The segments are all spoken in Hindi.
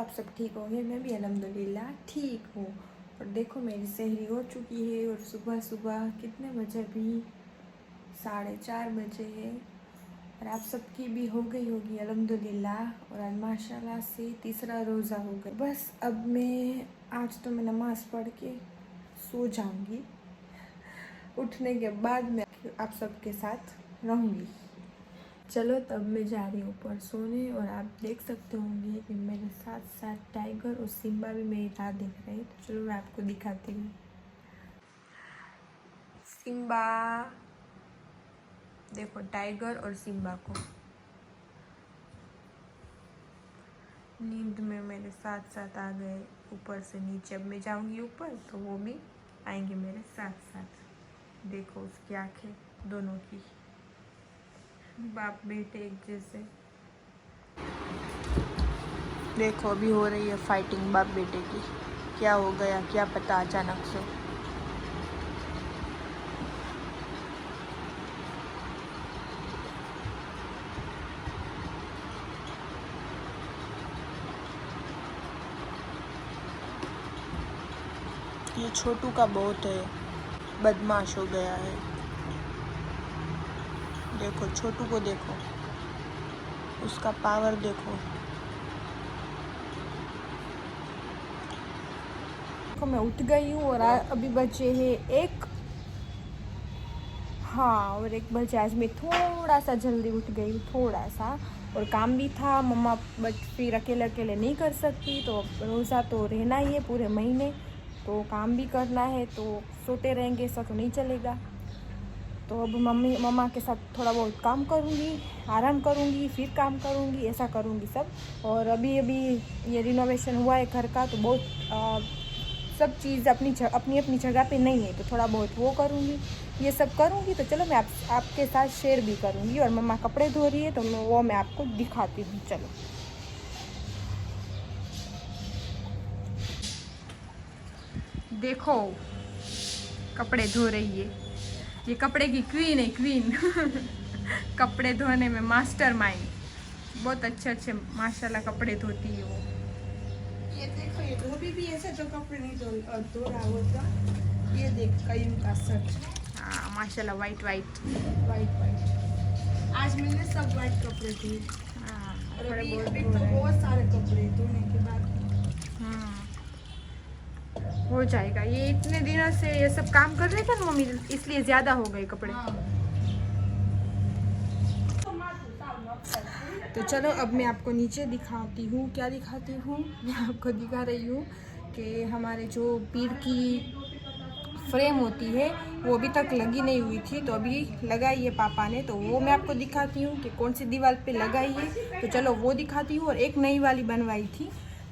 आप सब ठीक होंगे। मैं भी अल्हम्दुलिल्लाह ठीक हूँ। और देखो मेरी सहरी हो चुकी है और सुबह सुबह कितने बजे भी 4:30 बजे है और आप सबकी भी हो गई होगी अल्हम्दुलिल्लाह। और आज माशाल्लाह से तीसरा रोज़ा हो गया। बस अब मैं आज तो मैं नमाज़ पढ़ के सो जाऊँगी। उठने के बाद मैं आप सबके साथ रहूँगी। चलो तब मैं जा रही हूँ ऊपर सोने। और आप देख सकते होंगे कि मेरे साथ साथ टाइगर और सिम्बा भी मेरी राह देख रहे हैं। तो चलो मैं आपको दिखाती हूँ। सिम्बा देखो, टाइगर और सिम्बा को नींद में मेरे साथ साथ आ गए ऊपर से नीचे। अब मैं जाऊँगी ऊपर तो वो भी आएंगे मेरे साथ साथ। देखो उसकी आंखें दोनों की, बाप बेटे एक जैसे। देखो अभी हो रही है फाइटिंग बाप बेटे की। क्या हो गया क्या पता अचानक से। ये छोटू का बहुत है, बदमाश हो गया है। देखो छोटू को देखो, उसका पावर देखो। देखो मैं उठ गई हूँ और अभी बचे हैं 1। हाँ, और 1 बजे। आज मैं थोड़ा सा जल्दी उठ गई हूँ, थोड़ा सा। और काम भी था, मम्मा बट फिर अकेले अकेले नहीं कर सकती, तो रोज़ा तो रहना ही है पूरे महीने। तो काम भी करना है, तो सोते रहेंगे ऐसा तो नहीं चलेगा। तो अब मम्मा के साथ थोड़ा बहुत काम करूँगी, आराम करूँगी, फिर काम करूँगी, ऐसा करूँगी सब। और अभी ये रिनोवेशन हुआ है घर का, तो बहुत सब चीज़ अपनी अपनी जगह पे नहीं है, तो थोड़ा बहुत वो करूँगी, ये सब करूँगी। तो चलो मैं आपके साथ शेयर भी करूँगी। और मम्मा कपड़े धो रही है तो वो मैं आपको दिखाती हूँ। चलो देखो, कपड़े धो रही है। ये कपड़े की क्वीन है, क्वीन। कपड़े धोने में मास्टर माइंड। बहुत अच्छे माशाल्लाह कपड़े धोती है वो। ये देखो, ये धोबी भी ऐसे जो कपड़े नहीं धो रहा होता। ये देख कयूं का शर्ट। हाँ माशाल्लाह, वाइट वाइट। आज मैंने सब वाइट कपड़े धोए। हाँ, और कपड़े अभी तो बहुत सारे कपड़े धोने के बाद हो जाएगा। ये इतने दिनों से ये सब काम कर रहे थे ना मम्मी, इसलिए ज़्यादा हो गए कपड़े। तो चलो अब मैं आपको नीचे दिखाती हूँ। क्या दिखाती हूँ? मैं आपको दिखा रही हूँ कि हमारे जो पीर की फ्रेम होती है वो अभी तक लगी नहीं हुई थी, तो अभी लगाई है पापा ने। तो वो मैं आपको दिखाती हूँ कि कौन सी दीवार पे लगाई है। तो चलो वो दिखाती हूँ। और एक नई वाली बनवाई थी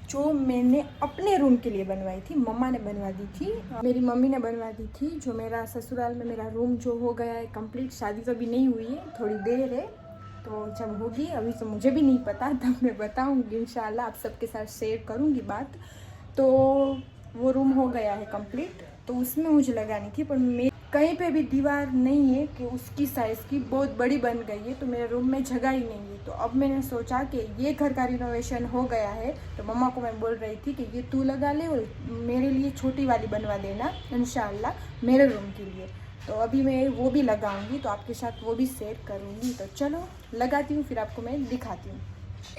जो मैंने अपने रूम के लिए बनवाई थी, मम्मा ने बनवा दी थी, मेरी मम्मी ने बनवा दी थी। जो मेरा ससुराल में मेरा रूम जो हो गया है कंप्लीट, शादी तो अभी नहीं हुई है, थोड़ी देर है। तो जब होगी, अभी तो मुझे भी नहीं पता, तब मैं बताऊंगी इंशाल्लाह, आप सबके साथ शेयर करूंगी बात। तो वो रूम हो गया है कंप्लीट, तो उसमें मुझे लगानी थी, पर मैं कहीं पे भी दीवार नहीं है कि उसकी साइज़ की बहुत बड़ी बन गई है, तो मेरे रूम में जगह ही नहीं है। तो अब मैंने सोचा कि ये घर का रिनोवेशन हो गया है, तो मम्मा को मैं बोल रही थी कि ये तू लगा ले और मेरे लिए छोटी वाली बनवा देना इंशाल्लाह मेरे रूम के लिए। तो अभी मैं वो भी लगाऊंगी, तो आपके साथ वो भी शेयर करूंगी। तो चलो लगाती हूँ, फिर आपको मैं दिखाती हूँ।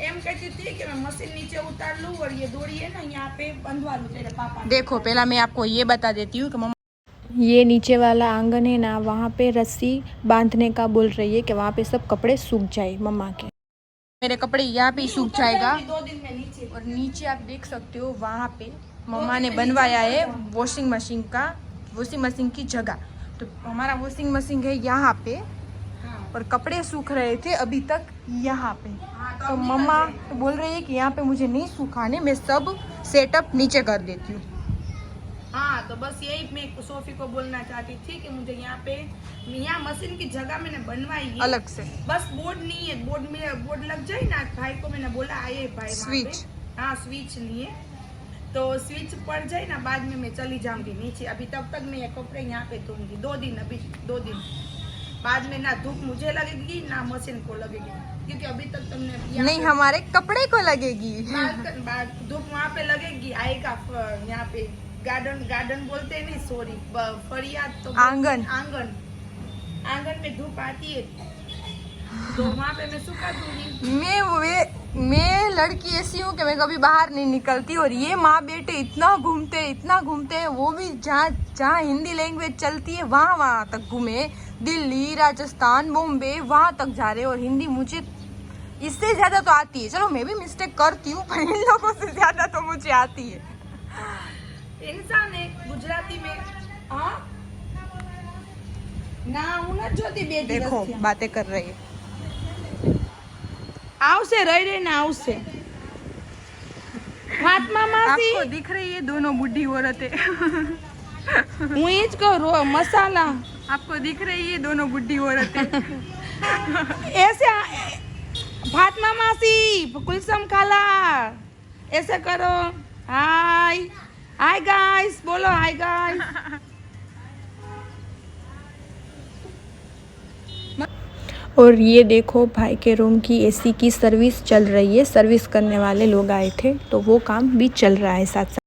एम कहती थी कि मैं मशीन नीचे उतार लूं और ये डोरी है ना यहाँ पे बंधवा लूं तेरे पापा। देखो पहला मैं आपको ये बता देती हूँ कि मम्मा ये नीचे वाला आंगन है ना, वहाँ पे रस्सी बांधने का बोल रही है कि वहाँ पे सब कपड़े सूख जाए मम्मा के। मेरे कपड़े यहाँ पे सूख जाएगा। 2 दिन में नीचे। और नीचे आप देख सकते हो वहाँ पे मम्मा ने बनवाया है वॉशिंग मशीन की जगह। तो हमारा वॉशिंग मशीन है यहाँ पे, और कपड़े सूख रहे थे अभी तक यहाँ पे। तो मम्मा बोल रही है कि यहाँ पे मुझे नहीं सुखाने, मैं सब सेटअप नीचे कर देती हूँ। हाँ, तो बस यही मैं सोफी को बोलना चाहती थी कि मुझे यहाँ मशीन की जगह मैंने बनवाई है अलग से। बस बोर्ड नहीं है, बोर्ड लग जाए ना। भाई को मैंने बोला आए भाई स्विच। हाँ स्विच लिए, तो स्विच पड़ जाए ना, बाद में मैं चली जाऊंगी नीचे। अभी तब तक मैं ये कपड़े यहाँ पे धोऊंगी 2 दिन, अभी 2 दिन। बाद में ना धूप मुझे लगेगी ना मशीन को लगेगी, क्योंकि अभी तक तुमने यहाँ नहीं, पे हमारे कपड़े को लगेगी। धूप वहाँ पे लगेगी, आएगा यहाँ पे गार्डन बोलते हैं, नहीं सॉरी फरियाद तो आंगन में धूप आती है तो वहाँ पे मैं सुखा दूंगी। मैं लड़की ऐसी हूँ कि मैं कभी बाहर नहीं निकलती, और ये माँ बेटे इतना घूमते हैं, वो भी जहाँ हिंदी लैंग्वेज चलती है वहाँ तक घूमे, दिल्ली, राजस्थान, बॉम्बे, वहाँ तक जा रहे, और हिंदी मुझे इससे ज्यादा तो आती है। चलो मैं भी मिस्टेक करती हूँ, पर इन लोगों से ज्यादा तो मुझे आती है। इंसान है गुजराती में हाँ ना हूँ ना ज्योति बेटी देखो बातें कर रही है। આવશે રહી રહીને આવશે હાથમાં માસી आपको दिख रही है दोनों बुढ़ी औरतें? હું ઈ જ કહું મસાલા आपको दिख रही है दोनों बुढ़ी औरतें? ऐसे फातिमा मासी कुलसम खाला ऐसे करो हाय गाइस बोलो हाय गाइस। और ये देखो भाई के रूम की एसी की सर्विस चल रही है, सर्विस करने वाले लोग आए थे तो वो काम भी चल रहा है साथ साथ।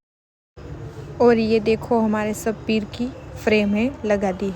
और ये देखो हमारे सब पीर की फ्रेम है लगा दी है।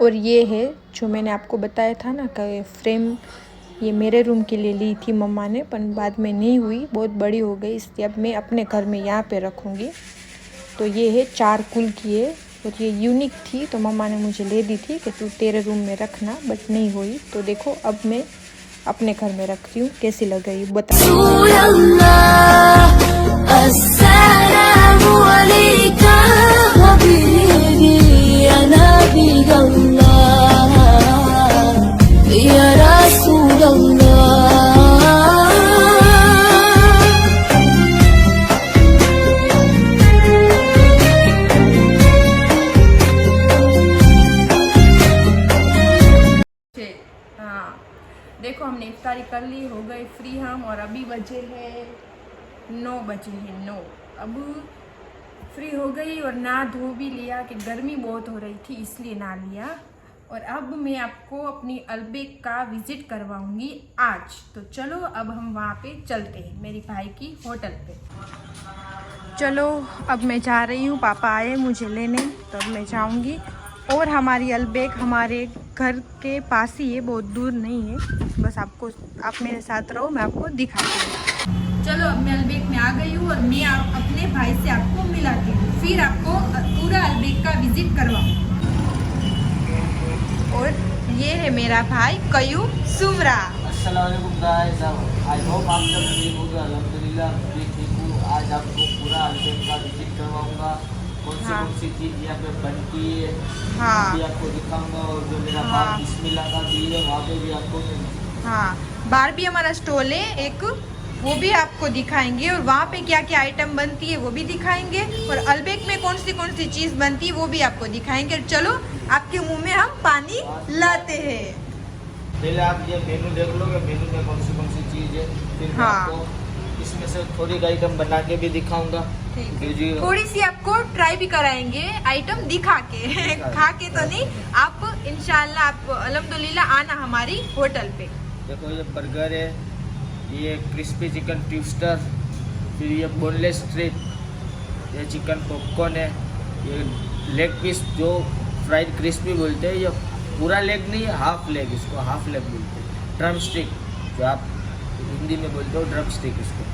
और ये है जो मैंने आपको बताया था ना कि फ्रेम ये मेरे रूम के लिए ली थी मम्मा ने, पर बाद में नहीं हुई, बहुत बड़ी हो गई, इसलिए अब मैं अपने घर में यहाँ पे रखूँगी। तो ये है 4 कुल की है, और ये यूनिक थी तो मम्मा ने मुझे ले दी थी कि तू तेरे रूम में रखना, बट नहीं हुई। तो देखो अब मैं अपने घर में रखती हूँ, कैसी लग रही बता। देखो हमने इफ्तारी कर ली, हो गए फ्री हम, और अभी बजे है 9 बजे हैं 9। अब फ्री हो गई और नहा धो भी लिया कि गर्मी बहुत हो रही थी इसलिए नहा लिया। और अब मैं आपको अपनी अल्बेक का विजिट करवाऊंगी आज। तो चलो अब हम वहाँ पे चलते हैं मेरी भाई की होटल पे। चलो अब मैं जा रही हूँ, पापा आए मुझे लेने तो अब मैं जाऊँगी। और हमारी अल्बेक हमारे घर के पास ही है, बहुत दूर नहीं है, बस आप मेरे साथ रहो, मैं आपको दिखाती हूँ। चलो अब मैं अल्बेक में आ गई हूँ और मैं अपने भाई से आपको मिलाती हूँ, फिर आपको पूरा अल्बेक का विजिट करवाऊँ। और ये है मेरा भाई कयूम सुमरा। अस्सलाम वालेकुम गाइस, आई होप आप सब ठीक होंगे। अल्हम्दुलिल्लाह मैं ठीक हूँ। आज आपको पूरा अल्बेक का विजिट करवाऊँगा, कौन सी चीज़ यहाँ पे बनती है भी आपको दिखाऊंगा। और जो मेरा बाप बिस्मिल्लाह का भी है वहाँ पे भी आपको बाहर भी हमारा स्टॉल है एक, वो भी आपको दिखाएंगे, और वहाँ पे क्या क्या आइटम बनती है वो भी दिखाएंगे, और अल्बेक में कौन सी चीज़ बनती है वो भी आपको दिखाएंगे। चलो आपके मुंह में हम पानी लाते हैं। पहले आप ये मेनू देख लो कि मेनू में कौन सी चीज़ है, फिर मैं आपको इसमें से थोड़ी आइटम बना के भी दिखाऊंगा। थोड़ी सी आपको ट्राई भी कराएंगे आइटम दिखा के खा के तो नहीं, आप इंशाल्लाह आप अल्हम्दुलिल्लाह आना हमारी होटल पे। देखो ये बर्गर है, ये क्रिस्पी चिकन ट्विस्टर, फिर ये बोनलेस स्ट्रिप, ये चिकन पॉपकॉर्न है, ये लेग पीस जो फ्राइड क्रिस्पी बोलते हैं, ये पूरा लेग नहीं है, हाफ लेग, इसको हाफ लेग बोलते हैं। ड्रम स्टिक जो आप हिंदी में बोलते हो ड्रम स्टिक इसको।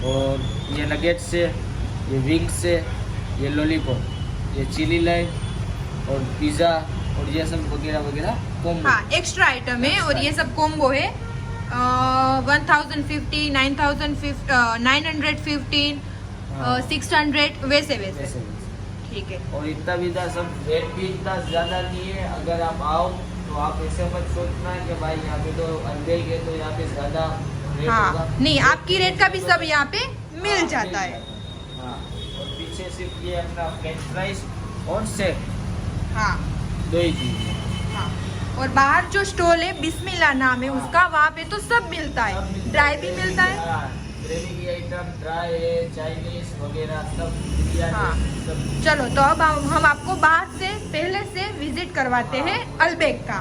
और ये नगेट्स है, ये विंग्स है, ये लॉलीपॉप, ये चिली लाइन और पिज़्ज़ा, और ये सब वगैरह वगैरह कॉम्बो। हाँ एक्स्ट्रा आइटम है, और ये सब कॉम्बो है। 1050, 915, 600 वैसे ठीक है। और इतना भी सब रेट भी इतना ज़्यादा नहीं है। अगर आप आओ तो आप ऐसे मत सोचना कि भाई यहाँ पे तो अल्बेक है तो यहाँ पे ज़्यादा रेट होगा। नहीं, आपकी रेट का भी सब यहाँ पे मिल जाता है। हाँ, और पीछे सिर्फ ये अपना फ्रेंच फ्राइज और शेक हाँ दो ही चीज़। हाँ। और बाहर जो स्टॉल है बिस्मिल्लाह नाम है उसका, वहाँ पे तो सब मिलता है, ड्राई भी मिलता है। ग्रेवी की आइटम, ड्राई है, चाइनीज वगैरह सब, बिरयानी हाँ। सब। चलो तो अब हम आपको बाहर से पहले से विजिट करवाते हैं अलबेग का।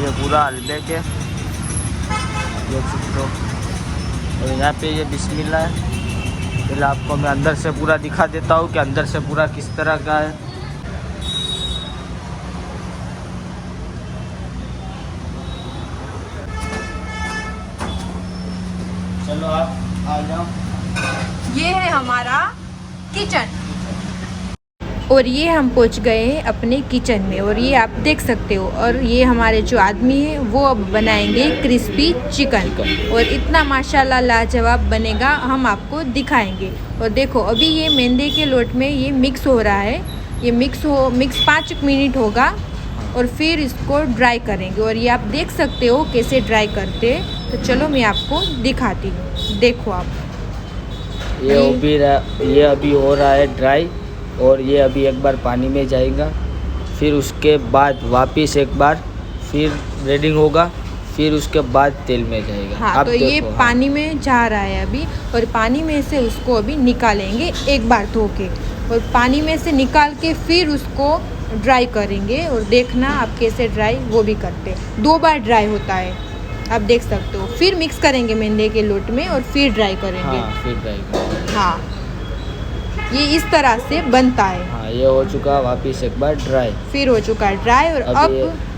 ये पूरा अलबेग है, देख सकते हो। और यहाँ पे ये बिस्मिल्लाह है। पहले आपको मैं अंदर से पूरा दिखा देता हूँ कि अंदर से पूरा किस तरह का है। चलो आप आ जाओ। ये है हमारा किचन और ये हम पहुंच गए हैं अपने किचन में और ये आप देख सकते हो। और ये हमारे जो आदमी है वो अब बनाएंगे क्रिस्पी चिकन और इतना माशाल्लाह लाजवाब बनेगा, हम आपको दिखाएंगे। और देखो अभी ये मैदे के लोट में ये मिक्स हो रहा है, ये मिक्स 5 मिनट होगा और फिर इसको ड्राई करेंगे। और ये आप देख सकते हो कैसे ड्राई करते हैं। तो चलो मैं आपको दिखाती हूँ, देखो आप। ये अभी हो रहा है ड्राई और ये अभी एक बार पानी में जाएगा, फिर उसके बाद वापस एक बार फिर रेडिंग होगा, फिर उसके बाद तेल में जाएगा। हाँ, तो ये पानी में जा रहा है अभी और पानी में से उसको अभी निकालेंगे एक बार धो के और पानी में से निकाल के फिर उसको ड्राई करेंगे। और देखना आप कैसे ड्राई वो भी करते हैं, 2 बार ड्राई होता है, आप देख सकते हो। फिर मिक्स करेंगे मैदे के लोट में और फिर ड्राई करेंगे। हाँ, फिर ड्राई करेंगे। हाँ, ये इस तरह से बनता है। हाँ, ये हो चुका वापस एक बार ड्राई, फिर हो चुका है ड्राई और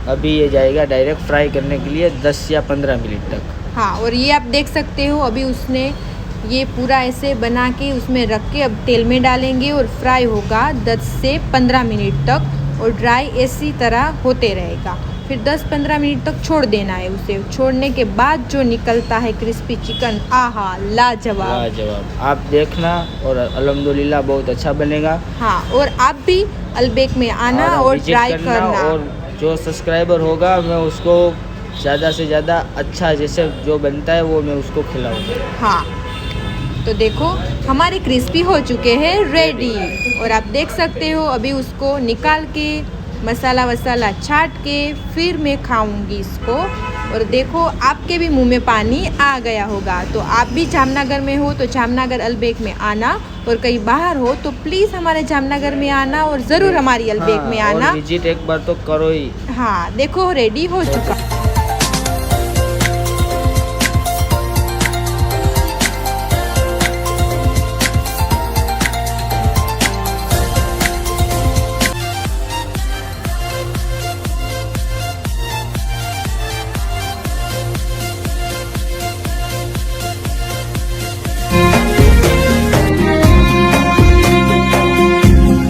अभी ये जाएगा डायरेक्ट फ्राई करने के लिए 10 या 15 मिनट तक। हाँ, और ये आप देख सकते हो अभी उसने ये पूरा ऐसे बना के उसमें रख के अब तेल में डालेंगे और फ्राई होगा 10 से 15 मिनट तक और ड्राई इसी तरह होते रहेगा। फिर 10-15 मिनट तक छोड़ देना है उसे। छोड़ने के बाद जो निकलता है क्रिस्पी चिकन, आहा लाजवाब। लाजवाब, आप देखना और अल्हम्दुलिल्लाह बहुत अच्छा बनेगा। हाँ, और आप भी अलबेग में आना और ट्राई करना। और जो सब्सक्राइबर होगा मैं उसको ज़्यादा से ज़्यादा अच्छा जैसे जो बनता है वो मैं उसको खिलाऊंगा। हाँ, तो देखो हमारे क्रिस्पी हो चुके हैं रेडी और आप देख सकते हो अभी उसको निकाल के मसाला वसाला छाट के फिर मैं खाऊंगी इसको। और देखो आपके भी मुंह में पानी आ गया होगा। तो आप भी जामनगर में हो तो जामनगर अलबेग में आना और कहीं बाहर हो तो प्लीज़ हमारे जामनगर में आना और ज़रूर हमारी अलबेग में आना। और विजिट एक बार तो करो ही। हाँ, देखो रेडी हो चुका।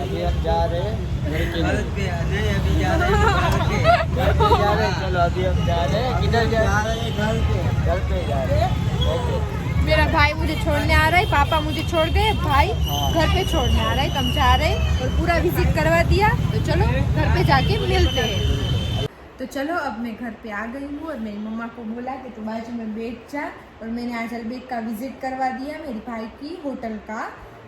अभी हम जा रहे हैं घर के लिए। अभी जा रहे हैं घर पे जा रहे हैं। चलो अभी हम जा रहे हैं। किधर जा रहे हैं? घर पे जा रहे हैं। ओके। मेरा भाई मुझे छोड़ने आ रहा है, पापा मुझे छोड़ गए, भाई घर पे छोड़ने आ रहा है, तो हम जा रहे हैं और पूरा विजिट करवा दिया। तो चलो घर पे जाके मिलते हैं। तो चलो अब मैं घर पे आ गई हूँ और मेरी मम्मा को बोला कि तू बाजू में बैठ जा, और मैंने आज अलबेक का विजिट करवा दिया मेरे भाई की होटल का।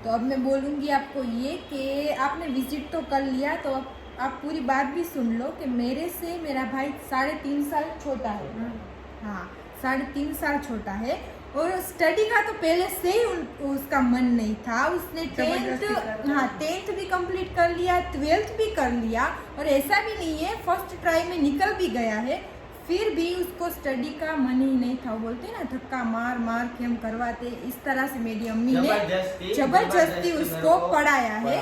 तो अब मैं बोलूँगी आपको ये कि आपने विजिट तो कर लिया, तो अब आप पूरी बात भी सुन लो कि मेरे से मेरा भाई 3.5 साल छोटा है। हाँ, 3.5 साल छोटा है। और स्टडी का तो पहले से ही उसका मन नहीं था। उसने 10th भी कंप्लीट कर लिया, 12th भी कर लिया, और ऐसा भी नहीं है फर्स्ट ट्राई में निकल भी गया है, फिर भी उसको स्टडी का मन ही नहीं था। वो बोलते हैं ना, धक्का मार मार के हम करवाते, इस तरह से मेरी अम्मी ने जबरदस्ती उसको पढ़ाया है।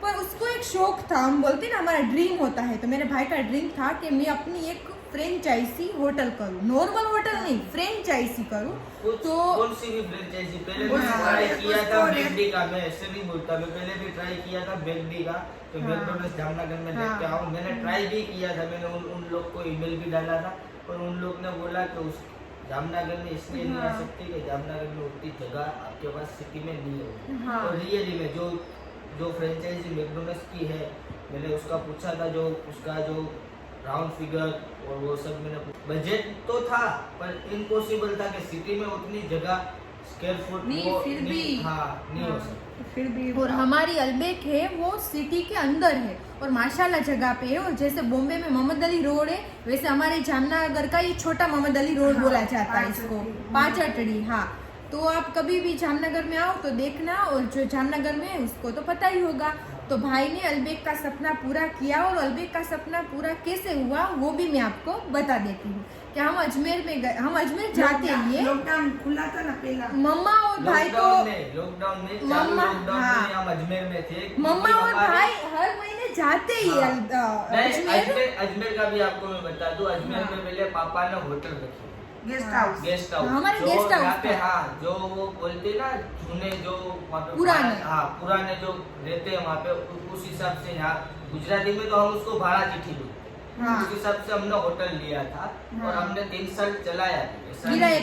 पर उसको एक शौक था, हम बोलते हैं ना हमारा ड्रीम होता है, तो मेरे भाई का ड्रीम था कि मैं अपनी एक फ्रेंचाइजी होटल करूं, नॉर्मल होटल नहीं, फ्रेंचाइजी करूं। तो कौन सी भी फ्रेंचाइजी पहले भी ट्राई किया था बेकरी का, मैं ऐसे नहीं बोलता, मैं पहले भी ट्राई किया था बेकरी का, तो मैकडॉनल्ड्स जामनगर में लेके आऊं। मैंने ट्राई भी किया था, मैंने उन लोग को ईमेल भी डाला था, पर उन लोग ने बोला कि उस जामनगर में इसलिए नहीं आ सकते कि जामनगर में उतनी जगह आपके पास सिटी में नहीं होगी। और रियली में जो फ्रेंचाइजी मैकडॉनल्ड्स की है, मैंने उसका पूछा था, जो उसका जो राउंड फिगर और वो सब, मैंने बजट तो था पर इम्पॉसिबल था कि सिटी में उतनी जगह स्क्वायर फुट नहीं, फिर भी नहीं हो सकती फिर भी। और हमारी अलबेक है वो सिटी के अंदर है और माशाल्लाह जगह पे है। और जैसे बॉम्बे में मोहम्मद अली रोड है, वैसे हमारे जामनगर का ये छोटा मोहम्मद अली रोड बोला जाता है इसको, 5 अटड़ी। हाँ, तो आप कभी भी जामनगर में आओ तो देखना, और जो जामनगर में है उसको तो पता ही होगा। तो भाई ने अलबेक का सपना पूरा किया, और अलबेक का सपना पूरा कैसे हुआ वो भी मैं आपको बता देती हूँ। कि हम अजमेर में गए, हम अजमेर जाते ही लॉकडाउन खुला था ना पहला, मम्मा और भाई को लॉकडाउन में मम्मा, में हम अजमेर में थे। मम्मा और भाई हर महीने जाते ही अजमेर का भी आपको मैं बता दूं, अजमेर में पहले पापा ने होटल रखी, गेस्ट हाउस हमारे गेस्ट हाउस पे। हाँ, जो वो बोलते ना जूने जो वहाँ पे पुराने जो रहते हैं वहाँ पे, उस हिसाब से यहाँ गुजराती में तो हम उसको भाड़ा चिट्ठी बोलते हैं, उस हिसाब से हमने होटल लिया था। और हमने 3 साल चलाया, किराए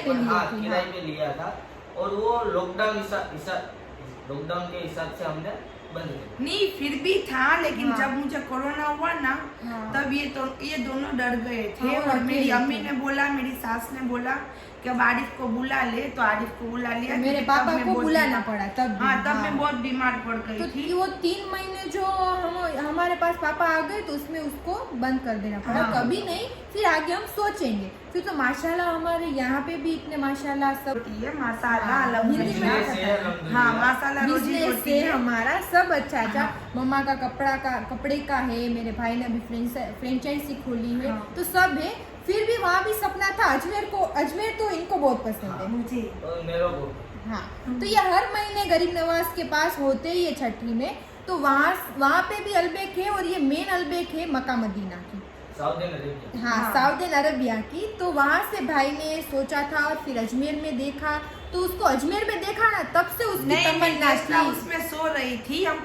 पे लिया था। और वो लॉकडाउन के हिसाब से हमने बंद किया। नहीं, फिर भी था, लेकिन जब मुझे कोरोना हुआ ना, तब ये दोनों डर गए थे। और मेरी अम्मी ने बोला, मेरी सास ने बोला कि अब आरिफ को बुला ले, तो आरिफ को बुला लिया। मेरे पापा को बुलाना पड़ा तब। तब मैं बहुत बीमार पड़ गई तो थी। वो 3 महीने जो हमारे पास पापा आ गए, तो उसमें उसको बंद कर देना पड़ा। कभी नहीं, फिर आगे हम सोचेंगे। फिर तो माशाल्लाह हमारे यहाँ पे भी इतने माशाल्लाह सब माशाल्लाह, माशाल्लाह बिजनेस से हमारा सब अच्छा। मम्मा का कपड़े का है, मेरे भाई ने अभी फ्रेंचाइजी खोली है, तो सब है। फिर भी वहाँ भी सपना था अजमेर तो इनको बहुत पसंद है, मुझे और मेरे को। हाँ, तो ये हर महीने गरीब नवाज के पास होते ही है छठी में। तो वहाँ पे भी अलबेक है, और ये मेन अलबेक है मक्का मदीना की, सऊदी अरबिया की। तो वहाँ से भाई ने सोचा था, और फिर अजमेर में देखा, तो उसको अजमेर में देखा ना, तब से उसकी तमन्ना थी। उसमें सो रही थी, हम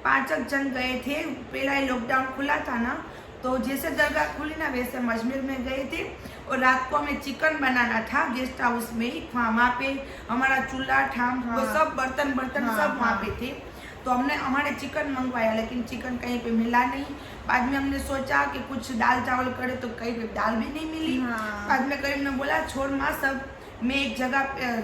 5 जन गए थे। पहला लॉकडाउन खुला था ना, तो जैसे दरगाह खुली ना, वैसे हम अजमेर में गए थे। और रात को हमें चिकन बनाना था गेस्ट हाउस में ही, वहाँ पे हमारा चूल्हा वो सब बर्तन सब वहाँ पे थे। तो हमने हमारे चिकन मंगवाया, लेकिन चिकन कहीं पे मिला नहीं। बाद में हमने सोचा कि कुछ दाल चावल करे, तो कहीं पे दाल भी नहीं मिली। बाद में करीम ने बोला, छोड़ माँ, सब मैं एक जगह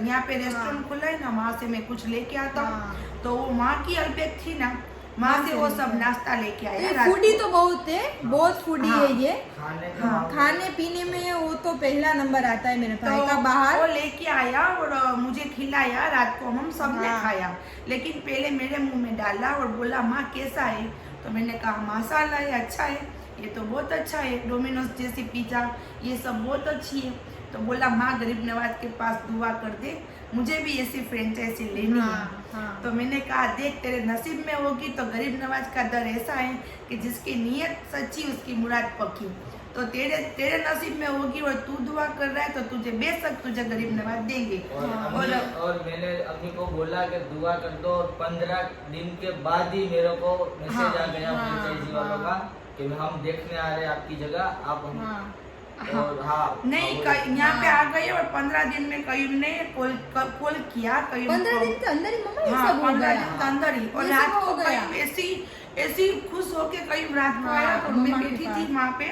यहाँ पे रेस्टोरेंट खुला है ना, वहाँ से मैं कुछ लेके आता हूँ। तो वहाँ की अलबेक थी ना, वहाँ से वो सब नाश्ता लेके आया रात फूडी को। तो बहुत है, बहुत फूडी हाँ। है ये। खाने का हाँ, मामला- खाने पीने में वो तो पहला नंबर आता है मेरे भाई का तो बाहर। वो लेके आया और मुझे खिलाया, रात को हम सब ने हाँ। खाया। लेकिन पहले मेरे मुंह में डाला और बोला माँ कैसा है, तो मैंने कहा माशाल्लाह है, अच्छा है, ये तो बहुत अच्छा है, डोमिनोज जैसी पिज्जा ये सब बहुत अच्छी है। तो बोला माँ गरीब नवाज के पास दुआ कर दे, मुझे भी ऐसी फ्रेंचाइजी लेनी है। हाँ, हाँ। तो मैंने कहा देख तेरे नसीब में होगी तो गरीब नवाज का दर ऐसा है कि जिसकी नीयत सच्ची उसकी मुराद पक्की। तो तेरे नसीब में होगी और तू दुआ कर रहा है तो तुझे बेशक तुझे गरीब नवाज देंगे। और मैंने अम्मी को बोला कि दुआ कर दो, और 15 दिन के बाद ही मेरे को मैसेज आ गया हाँ, फ्रेंचाइजी वालों का कि हम देखने आ रहे हैं आपकी जगह, आप हम हाँ। और हाँ नहीं यहाँ पे आ गए और 15 दिन में कयूम ने कॉल किया। कयूम 15 को- दिन के अंदर ही मम्मा ये हाँ, सब हो 15 गया। दिन के अंदर ही। और ये रात सब को हो गया। कयूम ऐसी खुश होके कयूम रात को हाँ, आया, तो मैं मम्मा के बैठी पास। थी वहाँ पे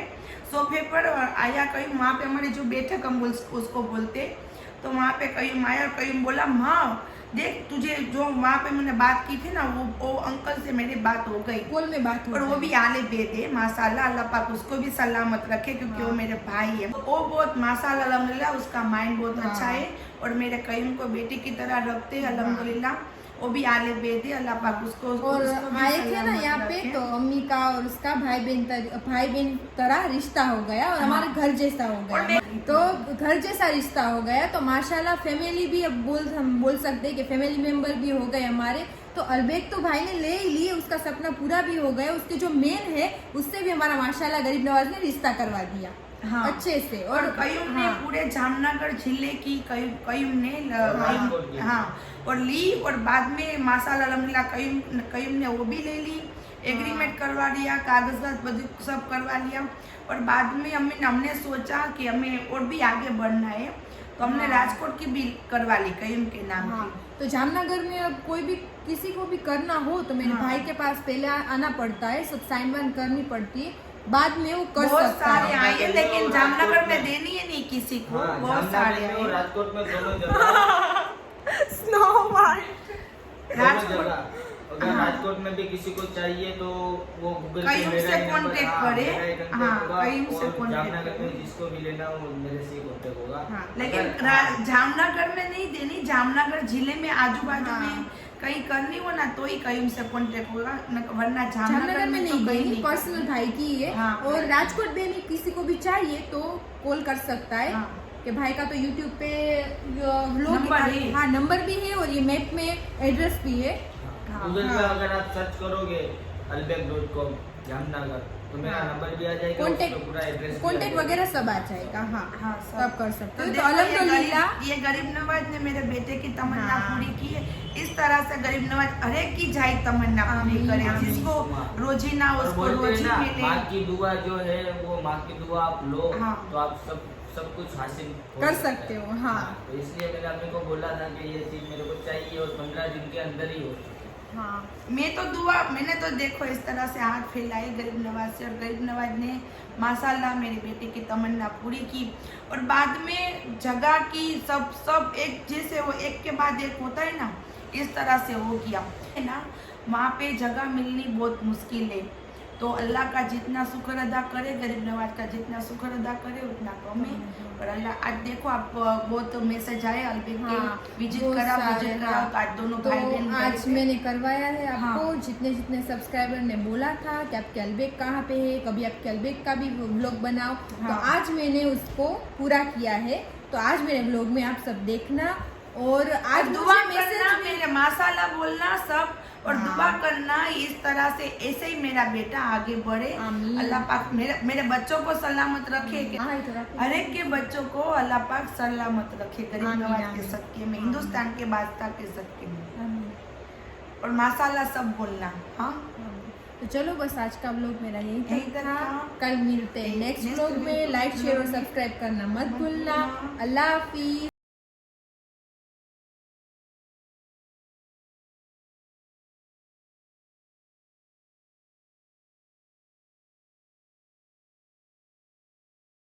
सोफे पर और आया कयूम। वहाँ पे हमारी जो बैठक हम उसको बोलते, तो वहाँ पे कयूम आया और कयूम बोला माँ देख तुझे जो वहाँ पे मैंने बात की थी ना वो अंकल से मेरी बात हो गई कॉल में बात हो और वो गई। भी आले बेदे माशाल्लाह, अल्लाह पाक उसको भी सलामत रखे क्योंकि वो मेरे भाई है। वो बहुत माशाल्लाह अल्हम्दुलिल्लाह उसका माइंड बहुत हाँ। अच्छा है और मेरे कईम को बेटी की तरह रखते हैं अल्हम्दुलिल्लाह। वो भी आले बेदे, अल्लाह पाक उसको और उसको भी आए थे ना सलामत यहाँ पे रखे। तो अम्मी का और उसका भाई बहन तरह रिश्ता हो गया और हमारे घर जैसा हो और गया। मैं- तो घर जैसा रिश्ता हो गया तो माशाल्लाह फैमिली भी अब हम बोल सकते हैं कि फैमिली मेंबर भी हो गए हमारे। तो अलबेग तो भाई ने ले ही ली, उसका सपना पूरा भी हो गया। उसके जो मेन है उससे भी हमारा माशाल्लाह गरीब नवाज ने रिश्ता करवा दिया हाँ। अच्छे से। और कयूम ने हाँ। पूरे जामनगर जिले की कयूम ने राजकोट की। हाँ और ली और बाद में माशाल्लाह अल्हम्दुलिल्लाह कयूम ने वो भी ले ली, एग्रीमेंट करवा लिया, कागजात બધું सब करवा लिया। और बाद में हमने सोचा कि हमें और भी आगे बढ़ना है तो हमने राजकोट की भी करवा ली कयूम के नाम हाँ, की। तो जामनगर में अब कोई भी किसी को भी करना हो तो मेरे हाँ। भाई के पास पहले आना पड़ता है, सब साइन वाइन करनी पड़ती है, बाद में वो कर बहुत सकता सारे है। आए लेकिन राजकोट जामनगर में में। देनी है नहीं किसी को, हाँ, बहुत जामनगर सारे में और आए। राजकोट में दोनों जगह दोनों राजकोट जगह अगर हाँ। राजकोट में भी किसी को चाहिए तो वो गूगल पे कयूम मेरा से ही नंबर- contact हाँ, करे। मेरा ही contact हाँ, होगा कयूम से और contact जामनगर करे। में जिसको भी लेना हो मेरे से कांटेक्ट होगा। हाँ, लेकिन अगर- हाँ, जामनगर में नहीं देनी, जामनगर जिले में आजू बाजू हाँ। में कहीं करनी हो ना तो ही कहीं से कांटेक्ट होगा, वरना जामनगर में नहीं तो कहीं देनी, पर्सनल भाई की है। हाँ। और राजकोट में भी किसी को भी चाहिए तो कॉल कर सकता है हाँ। कि भाई का तो यूट्यूब पे व्लॉग नंबर है। हाँ नंबर भी है और ये मैप में एड्रेस भी है। गूगल पे हाँ। अगर आप सर्च करोगे albeck.com जामनगर तो मेरा हाँ। नंबर भी आ जाएगा, उसमें पूरा एड्रेस भी आ कॉन्टेक्ट जाएगा। वगैरह सब आ जाएगा। हाँ हाँ, सब कर सकते तो हो। तो देखो अल्हम्दुलिल्लाह ये गरीब नवाज ने मेरे बेटे की तमन्ना हाँ। पूरी की है। इस तरह से गरीब नवाज हर एक की जाए तमन्ना पूरी आमीन, करे, आमीन। जिसको रोजी ना और उसको बोलते हैं रोजी ना, मिले। माँ की दुआ जो है वो माँ की दुआ आप लो हाँ। तो आप सब कुछ हासिल हो कर सकता सकते है। हो। हाँ तो इसलिए मैंने अम्मी को बोला था कि ये चीज मेरे को चाहिए और 15 दिन के अंदर ही हो। हाँ मैंने तो देखो इस तरह से हाथ फैलाए गरीब नवाज से और गरीब नवाज ने माशाल्लाह मेरे बेटे की तमन्ना पूरी की। और बाद में जगह की सब एक जैसे वो एक के बाद एक होता है ना, इस तरह से हो गया है ना। वहाँ पे जगह मिलनी बहुत मुश्किल है, तो अल्लाह का जितना शुक्र अदा करे, गरीब नवाज का जितना शुक्र अदा करे उतना कम है। और अल्लाह आज देखो आप बहुत मैसेज आए अलबेग के हाँ, विजिट बहुत कराओ सारे, विजिट कराओ, तो आज दोनों तो भाई बहन गए आज थे। मैंने करवाया है आपको। हाँ। जितने सब्सक्राइबर ने बोला था कि आपके अलबेग कहाँ पे है, कभी आपके अलबेग का भी व्लॉग बनाओ, तो हाँ। आज मैंने उसको पूरा किया है। तो आज मेरे व्लॉग में आप सब देखना और आज आज दुआ मुझे करना, मैसेज मेरे माशाल्लाह बोलना सब और हाँ। दुआ करना इस तरह से, ऐसे ही मेरा बेटा आगे बढ़े। आमीन। अल्लाह पाक मेरे बच्चों को सलामत रखे, हाँ, इधर आके। हर एक के बच्चों को अल्लाह पाक सलामत रखे गरीब आमीन, नवाज के आमीन। सदके में, हिंदुस्तान के बादशाह के सदके में। आमीन। और माशाल्लाह सब बोलना। हाँ तो चलो बस आज का व्लॉग मेरा यही यही तक तक था। था। कल मिलते हैं नेक्स्ट Next व्लॉग में। vlog लाइक शेयर और में। सब्सक्राइब करना मत मत भूलना। भूलना। अल्लाह हाफिज।